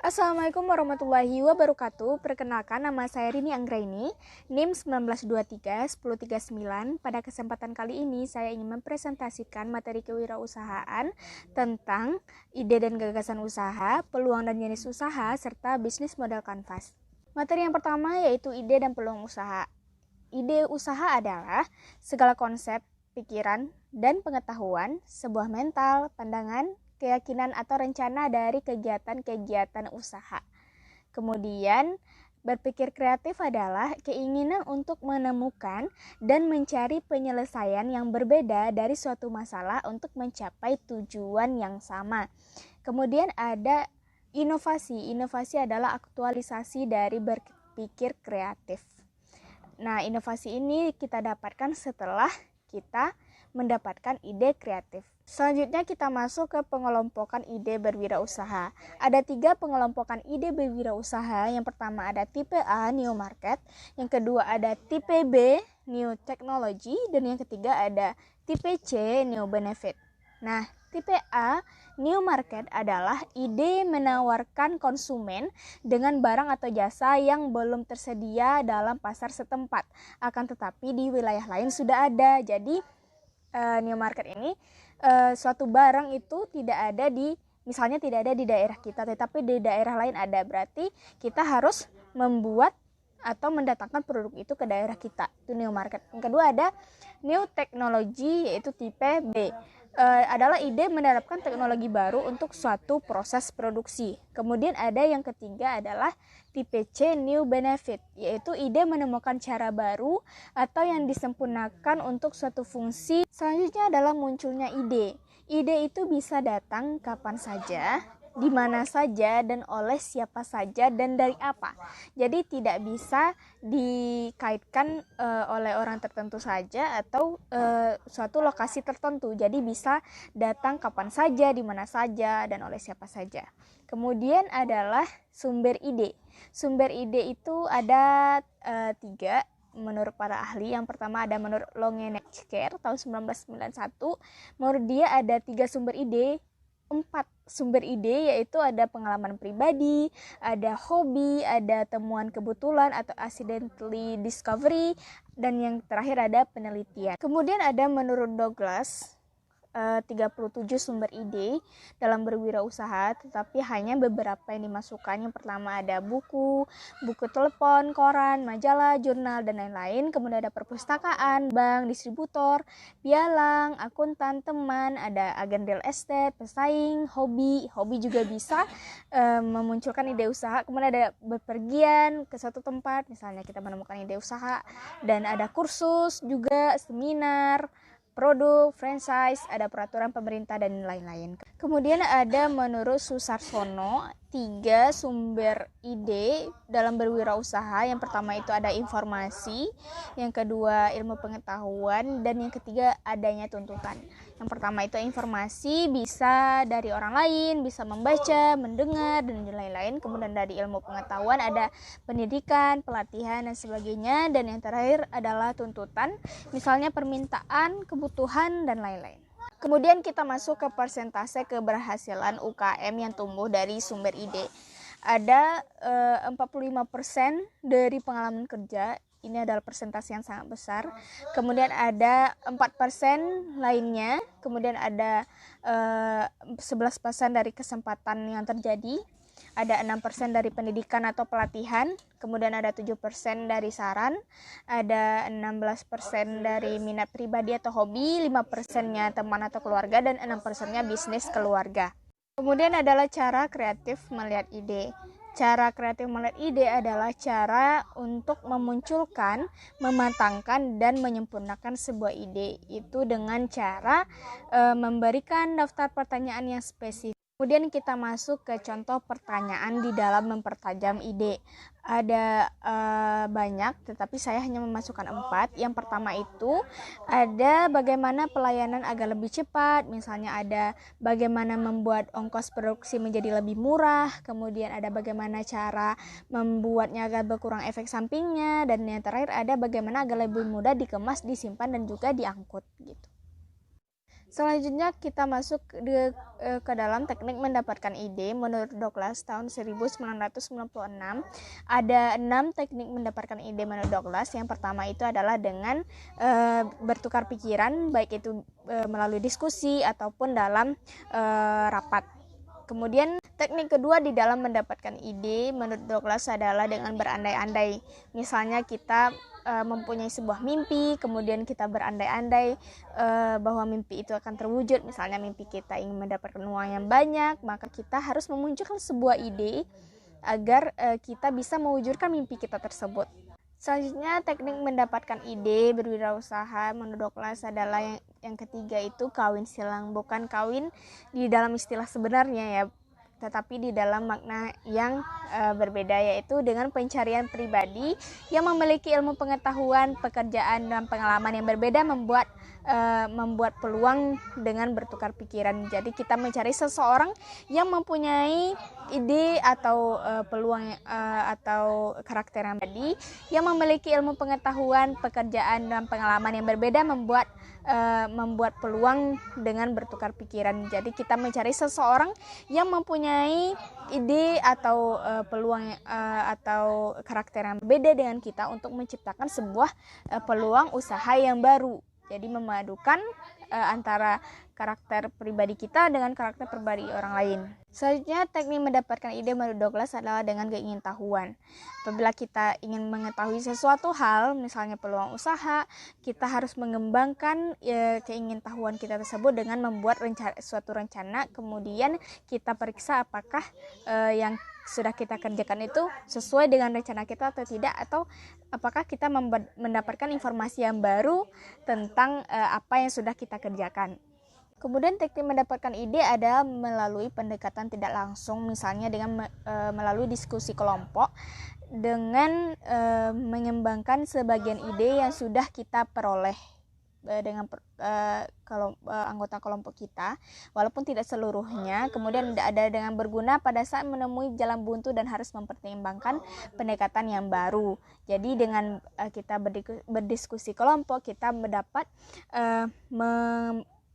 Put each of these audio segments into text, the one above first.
Assalamualaikum warahmatullahi wabarakatuh. Perkenalkan, nama saya Rini Anggraini, NIM 1923-1039. Pada kesempatan kali ini saya ingin mempresentasikan materi kewirausahaan tentang ide dan gagasan usaha, peluang dan jenis usaha, serta bisnis modal kanvas. Materi yang pertama yaitu ide dan peluang usaha. Ide usaha adalah segala konsep, pikiran, dan pengetahuan, sebuah mental, pandangan, keyakinan atau rencana dari kegiatan-kegiatan usaha. Kemudian, berpikir kreatif adalah keinginan untuk menemukan dan mencari penyelesaian yang berbeda dari suatu masalah untuk mencapai tujuan yang sama. Kemudian ada inovasi. Inovasi adalah aktualisasi dari berpikir kreatif. Nah, inovasi ini kita dapatkan setelah kita mendapatkan ide kreatif. Selanjutnya kita masuk ke pengelompokan ide berwirausaha. Ada 3 pengelompokan ide berwirausaha. Yang pertama ada tipe A, new market. Yang kedua ada tipe B, new technology. Dan yang ketiga ada tipe C, new benefit. Nah, tipe A, new market adalah ide menawarkan konsumen dengan barang atau jasa yang belum tersedia dalam pasar setempat. Akan tetapi di wilayah lain sudah ada. Jadi new market ini suatu barang itu tidak ada di daerah kita, tetapi di daerah lain ada. Berarti kita harus membuat atau mendatangkan produk itu ke daerah kita. Itu new market. Yang kedua ada new technology, yaitu tipe B. Adalah ide menerapkan teknologi baru untuk suatu proses produksi. Kemudian ada yang ketiga adalah tipe C, new benefit, yaitu ide menemukan cara baru atau yang disempurnakan untuk suatu fungsi. Selanjutnya adalah munculnya ide. Ide itu bisa datang kapan saja, di mana saja, dan oleh siapa saja, dan dari apa. Jadi tidak bisa dikaitkan oleh orang tertentu saja atau suatu lokasi tertentu. Jadi bisa datang kapan saja, di mana saja, dan oleh siapa saja. Kemudian adalah sumber ide. Sumber ide itu ada 3 menurut para ahli. Yang pertama ada menurut Longenecker tahun 1991. Menurut dia ada 3 sumber ide. 4 sumber ide, yaitu ada pengalaman pribadi, ada hobi, ada temuan kebetulan atau accidentally discovery, dan yang terakhir ada penelitian. Kemudian ada menurut Douglas 37 sumber ide dalam berwirausaha, tetapi hanya beberapa yang dimasukkan. Yang pertama ada buku telepon, koran, majalah, jurnal, dan lain-lain. Kemudian ada perpustakaan, bank, distributor, pialang, akuntan, teman, ada agen real estate, pesaing, hobi juga bisa memunculkan ide usaha. Kemudian ada bepergian ke suatu tempat, misalnya kita menemukan ide usaha, dan ada kursus juga, seminar, produk, franchise, ada peraturan pemerintah, dan lain-lain. Kemudian ada menurut Susarsono 3 sumber ide dalam berwirausaha. Yang pertama itu ada informasi, yang kedua ilmu pengetahuan, dan yang ketiga adanya tuntutan. Yang pertama itu informasi, bisa dari orang lain, bisa membaca, mendengar, dan lain-lain. Kemudian dari ilmu pengetahuan ada pendidikan, pelatihan, dan sebagainya. Dan yang terakhir adalah tuntutan, misalnya permintaan, kebutuhan, dan lain-lain. Kemudian kita masuk ke persentase keberhasilan UKM yang tumbuh dari sumber ide. Ada 45% dari pengalaman kerja. Ini adalah persentase yang sangat besar. Kemudian ada 4% lainnya. Kemudian ada 11% dari kesempatan yang terjadi. Ada 6% dari pendidikan atau pelatihan. Kemudian ada 7% dari saran. Ada 16% dari minat pribadi atau hobi. 5%-nya teman atau keluarga. Dan 6%-nya bisnis keluarga. Kemudian adalah cara kreatif melihat ide. Cara kreatif melihat ide adalah cara untuk memunculkan, mematangkan, dan menyempurnakan sebuah ide. Itu dengan cara memberikan daftar pertanyaan yang spesifik. Kemudian kita masuk ke contoh pertanyaan di dalam mempertajam ide. Ada banyak, tetapi saya hanya memasukkan 4. Yang pertama itu ada bagaimana pelayanan agar lebih cepat. Misalnya ada bagaimana membuat ongkos produksi menjadi lebih murah. Kemudian ada bagaimana cara membuatnya agar berkurang efek sampingnya. Dan yang terakhir ada bagaimana agar lebih mudah dikemas, disimpan, dan juga diangkut gitu. Selanjutnya kita masuk ke dalam teknik mendapatkan ide. Menurut Douglas tahun 1996 ada 6 teknik mendapatkan ide menurut Douglas. Yang pertama itu adalah dengan bertukar pikiran, baik itu melalui diskusi ataupun dalam rapat. Kemudian teknik kedua di dalam mendapatkan ide menurut Douglas adalah dengan berandai-andai. Misalnya kita mempunyai sebuah mimpi, kemudian kita berandai-andai bahwa mimpi itu akan terwujud. Misalnya mimpi kita ingin mendapatkan uang yang banyak, maka kita harus memunculkan sebuah ide agar kita bisa mewujudkan mimpi kita tersebut. Selanjutnya teknik mendapatkan ide berwirausaha menurut Douglas adalah yang ketiga itu kawin silang, bukan kawin di dalam istilah sebenarnya ya, tetapi di dalam makna yang berbeda, yaitu dengan pencarian pribadi yang memiliki ilmu pengetahuan, pekerjaan, dan pengalaman yang berbeda membuat peluang dengan bertukar pikiran. Jadi kita mencari seseorang yang mempunyai ide atau peluang atau karakter yang berbeda, yang memiliki ilmu pengetahuan, pekerjaan, dan pengalaman yang berbeda membuat peluang dengan bertukar pikiran. Jadi kita mencari seseorang yang mempunyai ide atau peluang atau karakter yang berbeda dengan kita untuk menciptakan sebuah peluang usaha yang baru. Jadi memadukan antara karakter pribadi kita dengan karakter pribadi orang lain. Selanjutnya teknik mendapatkan ide menurut Douglas adalah dengan keingintahuan. Apabila kita ingin mengetahui sesuatu hal, misalnya peluang usaha, kita harus mengembangkan keingintahuan kita tersebut dengan membuat suatu rencana, kemudian kita periksa apakah yang sudah kita kerjakan itu sesuai dengan rencana kita atau tidak, atau apakah kita mendapatkan informasi yang baru tentang apa yang sudah kita kerjakan. Kemudian teknik mendapatkan ide adalah melalui pendekatan tidak langsung, misalnya dengan melalui diskusi kelompok, dengan mengembangkan sebagian ide yang sudah kita peroleh dengan anggota kelompok kita, walaupun tidak seluruhnya. Kemudian ada dengan berguna pada saat menemui jalan buntu dan harus mempertimbangkan pendekatan yang baru. Jadi dengan kita berdiskusi kelompok, kita mendapat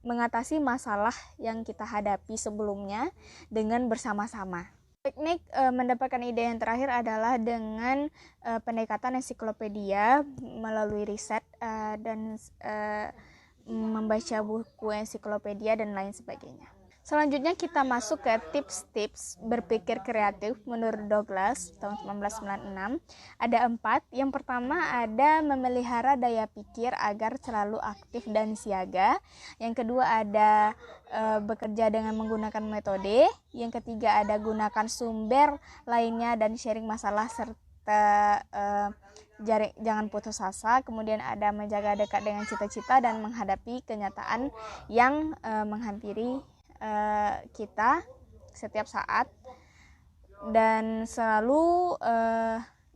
mengatasi masalah yang kita hadapi sebelumnya dengan bersama-sama. Teknik mendapatkan ide yang terakhir adalah dengan pendekatan ensiklopedia melalui riset dan membaca buku ensiklopedia dan lain sebagainya. Selanjutnya kita masuk ke tips-tips berpikir kreatif menurut Douglas tahun 1996. Ada 4. Yang pertama ada memelihara daya pikir agar selalu aktif dan siaga. Yang kedua ada bekerja dengan menggunakan metode. Yang ketiga ada gunakan sumber lainnya dan sharing masalah serta jangan putus asa. Kemudian ada menjaga dekat dengan cita-cita dan menghadapi kenyataan yang menghampiri kita setiap saat, dan selalu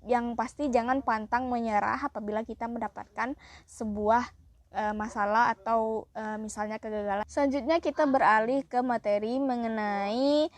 yang pasti jangan pantang menyerah apabila kita mendapatkan sebuah masalah atau misalnya kegagalan. Selanjutnya kita beralih ke materi mengenali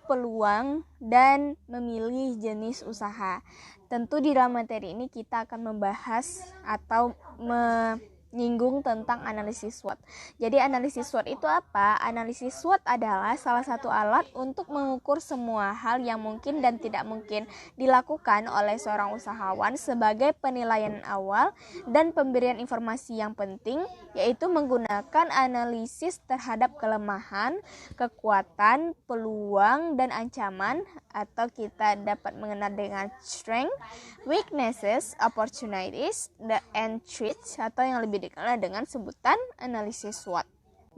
peluang dan memilih jenis usaha. Tentu di dalam materi ini kita akan membahas atau menyinggung tentang analisis SWOT. Jadi analisis SWOT itu apa? Analisis SWOT adalah salah satu alat untuk mengukur semua hal yang mungkin dan tidak mungkin dilakukan oleh seorang usahawan sebagai penilaian awal dan pemberian informasi yang penting, yaitu menggunakan analisis terhadap kelemahan, kekuatan, peluang, dan ancaman, atau kita dapat mengenal dengan strength, weaknesses, opportunities, and threats, atau yang lebih dikenal dengan sebutan analisis SWOT.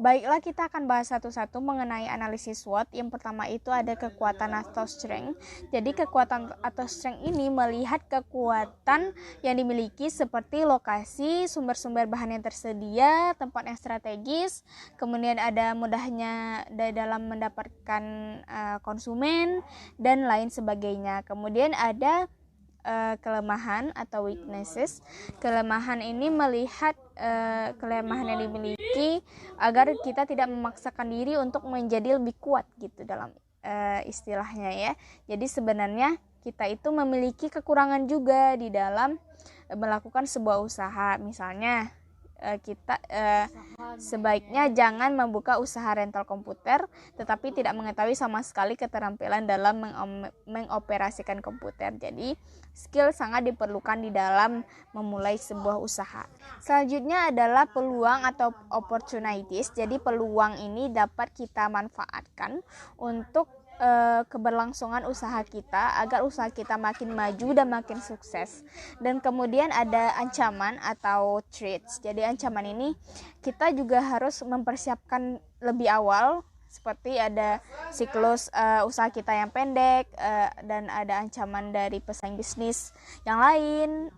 Baiklah, kita akan bahas satu-satu mengenai analisis SWOT. Yang pertama itu ada kekuatan atau strength. Jadi kekuatan atau strength ini melihat kekuatan yang dimiliki seperti lokasi, sumber-sumber bahan yang tersedia, tempat yang strategis, kemudian ada mudahnya dalam mendapatkan konsumen, dan lain sebagainya. Kemudian ada kelemahan atau weaknesses. Kelemahan ini melihat kelemahan yang dimiliki agar kita tidak memaksakan diri untuk menjadi lebih kuat gitu dalam istilahnya ya. Jadi sebenarnya kita itu memiliki kekurangan juga di dalam melakukan sebuah usaha. Misalnya kita sebaiknya jangan membuka usaha rental komputer tetapi tidak mengetahui sama sekali keterampilan dalam mengoperasikan komputer. Jadi skill sangat diperlukan di dalam memulai sebuah usaha. Selanjutnya adalah peluang atau opportunities. Jadi peluang ini dapat kita manfaatkan untuk keberlangsungan usaha kita agar usaha kita makin maju dan makin sukses. Dan kemudian ada ancaman atau threats. Jadi ancaman ini kita juga harus mempersiapkan lebih awal, seperti ada siklus usaha kita yang pendek, dan ada ancaman dari pesaing bisnis yang lain,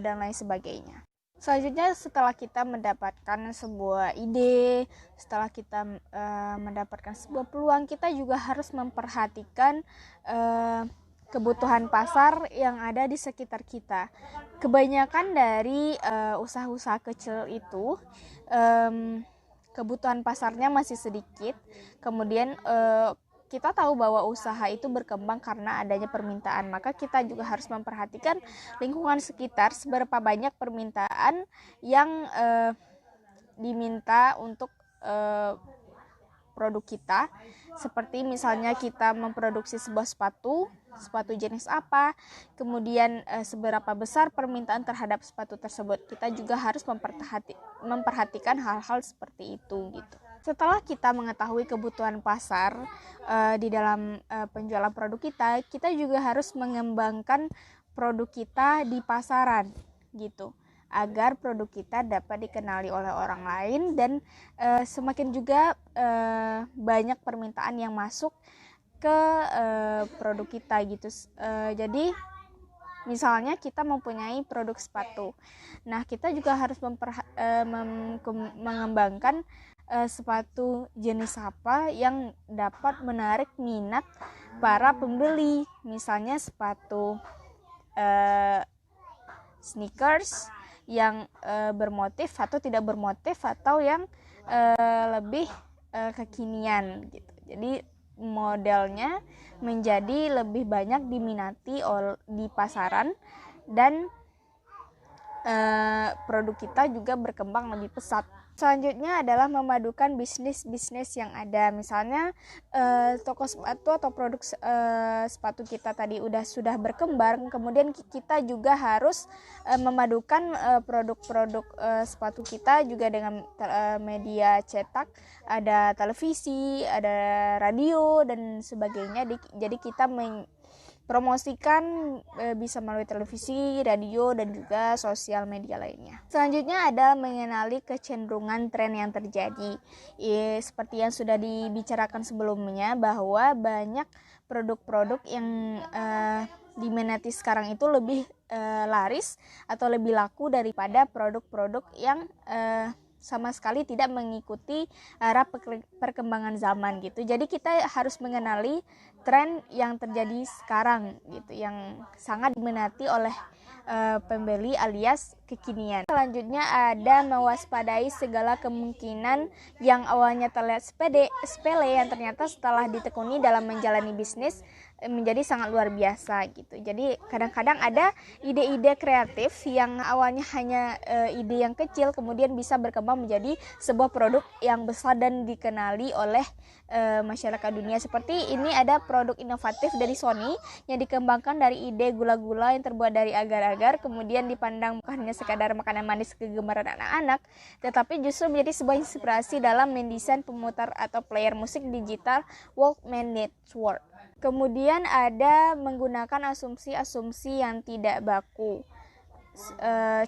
dan lain sebagainya. Selanjutnya, setelah kita mendapatkan sebuah ide, setelah kita mendapatkan sebuah peluang, kita juga harus memperhatikan kebutuhan pasar yang ada di sekitar kita. Kebanyakan dari usaha-usaha kecil itu kebutuhan pasarnya masih sedikit. Kemudian kita tahu bahwa usaha itu berkembang karena adanya permintaan, maka kita juga harus memperhatikan lingkungan sekitar, seberapa banyak permintaan yang diminta untuk produk kita. Seperti misalnya kita memproduksi sebuah sepatu jenis apa, kemudian seberapa besar permintaan terhadap sepatu tersebut. Kita juga harus memperhatikan hal-hal seperti itu gitu. Setelah kita mengetahui kebutuhan pasar di dalam penjualan produk kita, kita juga harus mengembangkan produk kita di pasaran gitu, agar produk kita dapat dikenali oleh orang lain dan semakin juga banyak permintaan yang masuk ke produk kita gitu. Jadi misalnya kita mempunyai produk sepatu, nah kita juga harus mengembangkan sepatu jenis apa yang dapat menarik minat para pembeli. Misalnya sepatu sneakers yang bermotif atau tidak bermotif, atau yang lebih kekinian gitu. Jadi modelnya menjadi lebih banyak diminati di pasaran, dan produk kita juga berkembang lebih pesat. Selanjutnya adalah memadukan bisnis-bisnis yang ada. Misalnya toko sepatu atau produk sepatu kita tadi sudah berkembang, kemudian kita juga harus memadukan produk-produk sepatu kita juga dengan media cetak, ada televisi, ada radio dan sebagainya. Jadi kita promosikan bisa melalui televisi, radio, dan juga sosial media lainnya. Selanjutnya adalah mengenali kecenderungan tren yang terjadi. Seperti yang sudah dibicarakan sebelumnya, bahwa banyak produk-produk yang diminati sekarang itu lebih laris atau lebih laku daripada produk-produk yang sama sekali tidak mengikuti arah perkembangan zaman gitu. Jadi kita harus mengenali tren yang terjadi sekarang gitu, yang sangat diminati oleh pembeli alias kekinian. Selanjutnya ada mewaspadai segala kemungkinan yang awalnya terlihat sepele yang ternyata setelah ditekuni dalam menjalani bisnis menjadi sangat luar biasa gitu. Jadi kadang-kadang ada ide-ide kreatif yang awalnya hanya ide yang kecil, kemudian bisa berkembang menjadi sebuah produk yang besar dan dikenali oleh masyarakat dunia. Seperti ini ada produk inovatif dari Sony yang dikembangkan dari ide gula-gula yang terbuat dari agar-agar, kemudian dipandang bukan hanya sekadar makanan manis kegemaran anak-anak, tetapi justru menjadi sebuah inspirasi dalam mendesain pemutar atau player musik digital Walkman Network. Kemudian ada menggunakan asumsi-asumsi yang tidak baku.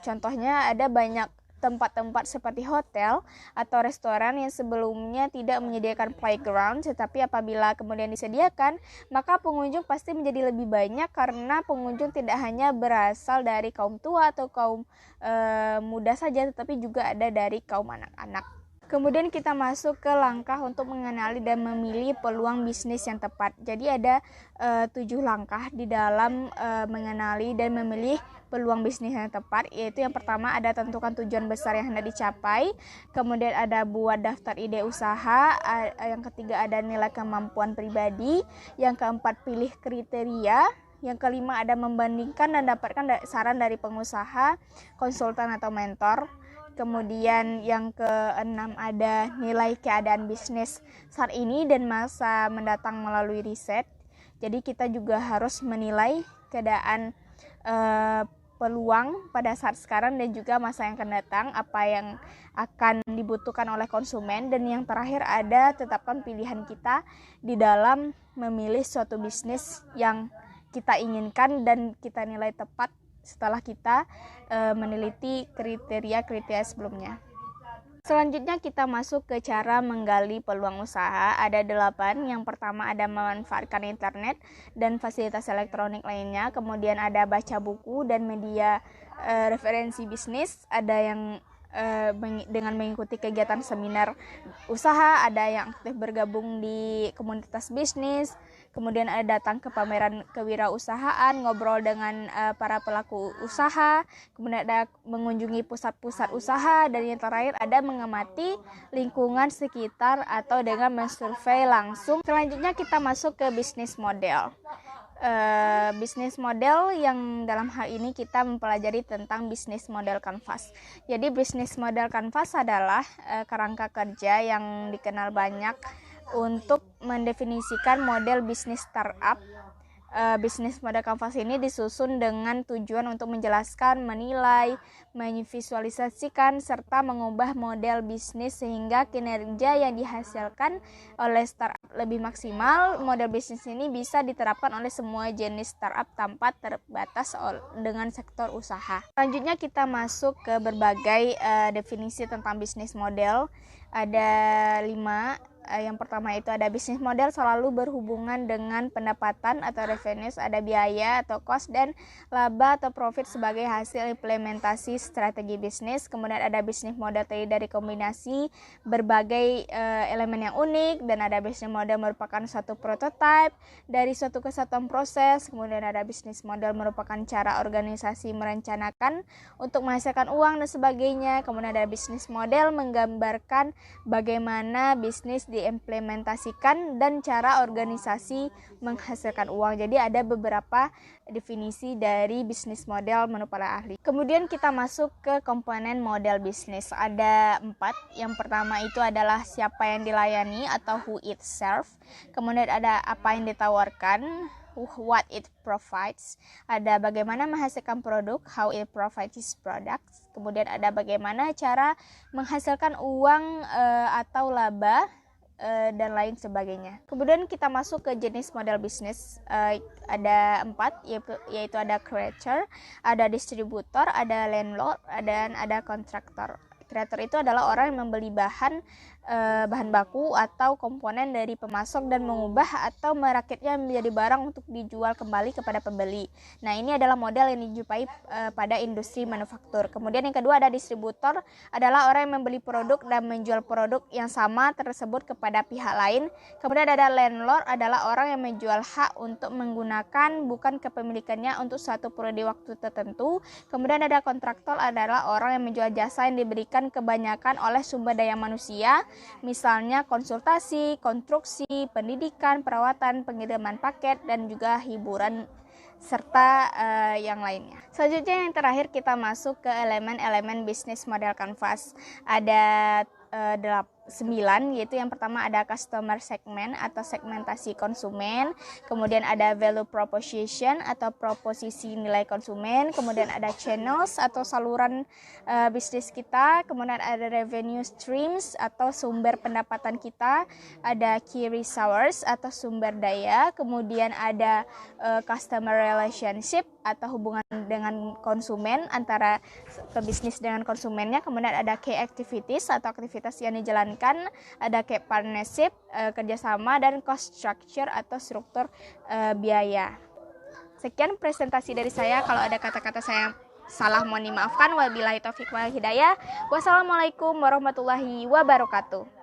Contohnya ada banyak tempat-tempat seperti hotel atau restoran yang sebelumnya tidak menyediakan playground, tetapi apabila kemudian disediakan, maka pengunjung pasti menjadi lebih banyak karena pengunjung tidak hanya berasal dari kaum tua atau kaum muda saja, tetapi juga ada dari kaum anak-anak. Kemudian kita masuk ke langkah untuk mengenali dan memilih peluang bisnis yang tepat. Jadi ada 7 langkah di dalam mengenali dan memilih peluang bisnis yang tepat, yaitu yang pertama ada tentukan tujuan besar yang hendak dicapai, kemudian ada buat daftar ide usaha, yang ketiga ada nilai kemampuan pribadi, yang keempat pilih kriteria, yang kelima ada membandingkan dan dapatkan saran dari pengusaha, konsultan atau mentor. Kemudian yang keenam ada nilai keadaan bisnis saat ini dan masa mendatang melalui riset. Jadi kita juga harus menilai keadaan peluang pada saat sekarang dan juga masa yang akan datang, apa yang akan dibutuhkan oleh konsumen. Dan yang terakhir ada tetapkan pilihan kita di dalam memilih suatu bisnis yang kita inginkan dan kita nilai tepat setelah kita meneliti kriteria-kriteria sebelumnya. Selanjutnya kita masuk ke cara menggali peluang usaha. Ada 8. Yang pertama ada memanfaatkan internet dan fasilitas elektronik lainnya. Kemudian ada baca buku dan media referensi bisnis. Ada yang dengan mengikuti kegiatan seminar usaha, ada yang aktif bergabung di komunitas bisnis, kemudian ada datang ke pameran kewirausahaan, ngobrol dengan para pelaku usaha, kemudian ada mengunjungi pusat-pusat usaha, dan yang terakhir ada mengamati lingkungan sekitar atau dengan mensurvei langsung. Selanjutnya kita masuk ke bisnis model. Bisnis model yang dalam hal ini kita mempelajari tentang bisnis model kanvas. Jadi bisnis model kanvas adalah kerangka kerja yang dikenal banyak untuk mendefinisikan model bisnis startup. Bisnis model kanvas ini disusun dengan tujuan untuk menjelaskan, menilai, memvisualisasikan, serta mengubah model bisnis sehingga kinerja yang dihasilkan oleh startup lebih maksimal. Model bisnis ini bisa diterapkan oleh semua jenis startup tanpa terbatas dengan sektor usaha. Selanjutnya kita masuk ke berbagai definisi tentang bisnis model. Ada 5. Yang pertama itu ada bisnis model selalu berhubungan dengan pendapatan atau revenues, ada biaya atau cost dan laba atau profit sebagai hasil implementasi strategi bisnis. Kemudian ada bisnis model terdiri dari kombinasi berbagai elemen yang unik, dan ada bisnis model merupakan suatu prototipe dari suatu kesatuan proses. Kemudian ada bisnis model merupakan cara organisasi merencanakan untuk menghasilkan uang dan sebagainya. Kemudian ada bisnis model menggambarkan bagaimana bisnis diimplementasikan dan cara organisasi menghasilkan uang. Jadi ada beberapa definisi dari bisnis model menurut para ahli. Kemudian kita masuk ke komponen model bisnis. Ada 4. Yang pertama itu adalah siapa yang dilayani atau who it serve. Kemudian ada apa yang ditawarkan, what it provides. Ada bagaimana menghasilkan produk, how it provides products. Kemudian ada bagaimana cara menghasilkan uang atau laba, dan lain sebagainya. Kemudian kita masuk ke jenis model bisnis. Ada 4, yaitu ada creator, ada distributor, ada landlord, dan ada kontraktor. Creator itu adalah orang yang membeli bahan baku atau komponen dari pemasok dan mengubah atau merakitnya menjadi barang untuk dijual kembali kepada pembeli. Nah, ini adalah model yang dijumpai pada industri manufaktur. Kemudian yang kedua ada distributor, adalah orang yang membeli produk dan menjual produk yang sama tersebut kepada pihak lain. Kemudian ada landlord, adalah orang yang menjual hak untuk menggunakan bukan kepemilikannya untuk suatu periode waktu tertentu. Kemudian ada kontraktor, adalah orang yang menjual jasa yang diberikan kebanyakan oleh sumber daya manusia, misalnya konsultasi, konstruksi, pendidikan, perawatan, pengiriman paket, dan juga hiburan serta yang lainnya. Selanjutnya yang terakhir kita masuk ke elemen-elemen bisnis model kanvas. Ada 9, yaitu yang pertama ada customer segment atau segmentasi konsumen, kemudian ada value proposition atau proposisi nilai konsumen, kemudian ada channels atau saluran bisnis kita, kemudian ada revenue streams atau sumber pendapatan kita, ada key resource atau sumber daya, kemudian ada customer relationship atau hubungan dengan konsumen antara pebisnis dengan konsumennya, kemudian ada key activities atau aktivitas yang dijalankan, ada key partnership, kerjasama, dan cost structure atau struktur biaya. Sekian presentasi dari saya. Kalau ada kata-kata saya salah mohon dimaafkan. Wabillahi taufiq wal hidayah. Wassalamualaikum warahmatullahi wabarakatuh.